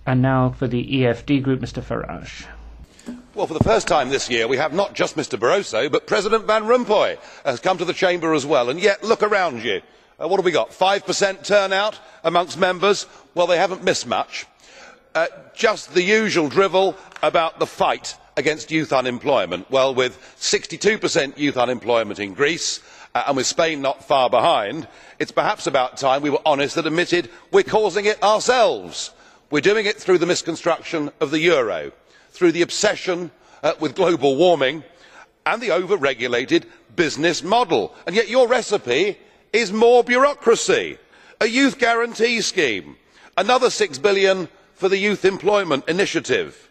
And now for the EFD group, Mr. Farage. Well, for the first time this year, we have not just Mr. Barroso, but President Van Rompuy has come to the chamber as well. And yet, look around you. What have we got? 5% turnout amongst members? Well, they haven't missed much. Just the usual drivel about the fight against youth unemployment. Well, with 62% youth unemployment in Greece, and with Spain not far behind, it's perhaps about time we were honest and admitted we're causing it ourselves. We're doing it through the misconstruction of the euro, through the obsession with global warming and the over-regulated business model. And yet your recipe is more bureaucracy, a youth guarantee scheme, another 6 billion for the Youth Employment Initiative,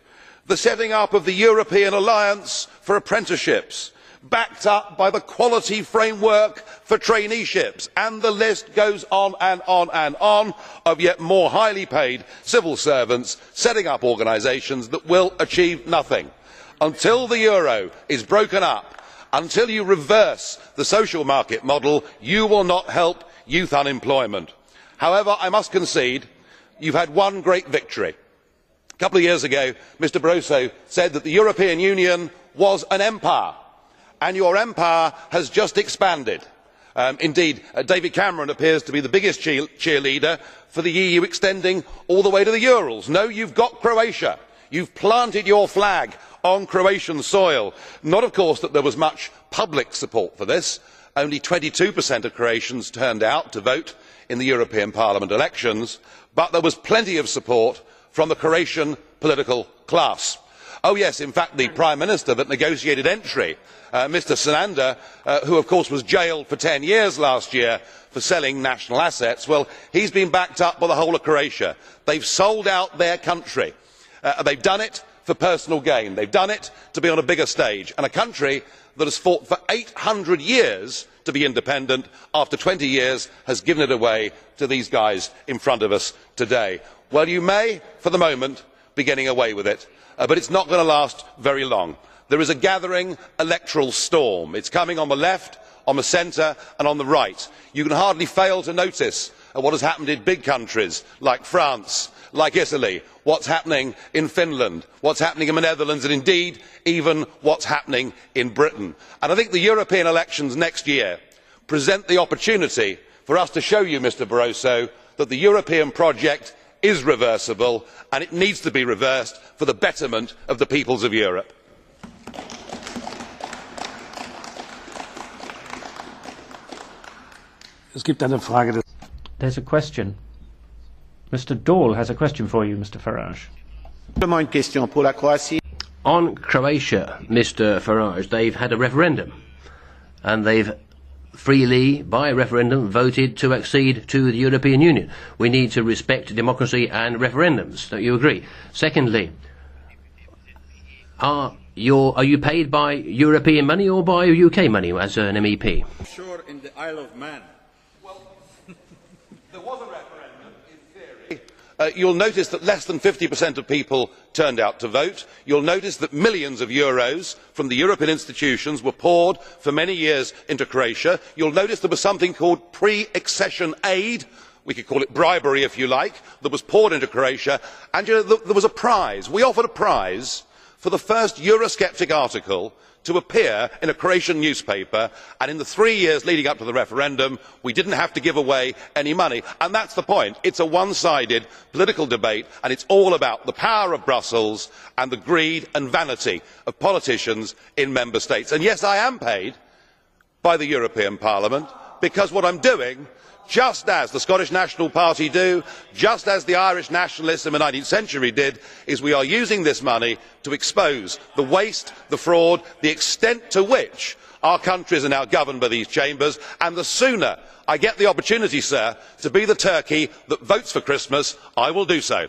the setting up of the European Alliance for Apprenticeships, backed up by the quality framework for traineeships, and the list goes on and on and on of yet more highly paid civil servants setting up organisations that will achieve nothing. Until the euro is broken up, until you reverse the social market model, you will not help youth unemployment. However, I must concede you have had one great victory. A couple of years ago, Mr. Barroso said that the European Union was an empire, and your empire has just expanded. Indeed, David Cameron appears to be the biggest cheerleader for the EU extending all the way to the Urals. No, you have got Croatia. You have planted your flag on Croatian soil. Not, of course, that there was much public support for this. Only 22% of Croatians turned out to vote in the European Parliament elections, but there was plenty of support from the Croatian political class. Oh yes, in fact the Prime Minister that negotiated entry, Mr Sanader, who of course was jailed for 10 years last year for selling national assets, well, he has been backed up by the whole of Croatia. They have sold out their country. They have done it for personal gain. They have done it to be on a bigger stage. And a country that has fought for 800 years to be independent, after 20 years has given it away to these guys in front of us today. Well, you may, for the moment, be getting away with it, but it is not going to last very long. There is a gathering electoral storm. It is coming on the left, on the centre and on the right. You can hardly fail to notice what has happened in big countries like France, like Italy, what is happening in Finland, what is happening in the Netherlands, and indeed even what is happening in Britain. And I think the European elections next year present the opportunity for us to show you, Mr Barroso, that the European project is reversible, and it needs to be reversed for the betterment of the peoples of Europe. There's a question. Mr. Daul has a question for you, Mr. Farage. On Croatia, Mr. Farage, they've had a referendum, and they've freely, by referendum, voted to accede to the European Union. We need to respect democracy and referendums. Don't you agree? Secondly, are you paid by European money or by UK money as an MEP? Sure, in the Isle of Man. Well, there was a referendum in theory. You will notice that less than 50% of people turned out to vote. You will notice that millions of euros from the European institutions were poured for many years into Croatia. You will notice there was something called pre-accession aid, we could call it bribery if you like, that was poured into Croatia, and there was a prize. We offered a prize for the first Eurosceptic article to appear in a Croatian newspaper, and in the 3 years leading up to the referendum we did not have to give away any money. And that is the point. It is a one-sided political debate, and it is all about the power of Brussels and the greed and vanity of politicians in member states. And yes, I am paid by the European Parliament, because what I am doing, just as the Scottish National Party do, just as the Irish nationalists in the 19th century did, is we are using this money to expose the waste, the fraud, the extent to which our countries are now governed by these chambers. And the sooner I get the opportunity, sir, to be the turkey that votes for Christmas, I will do so.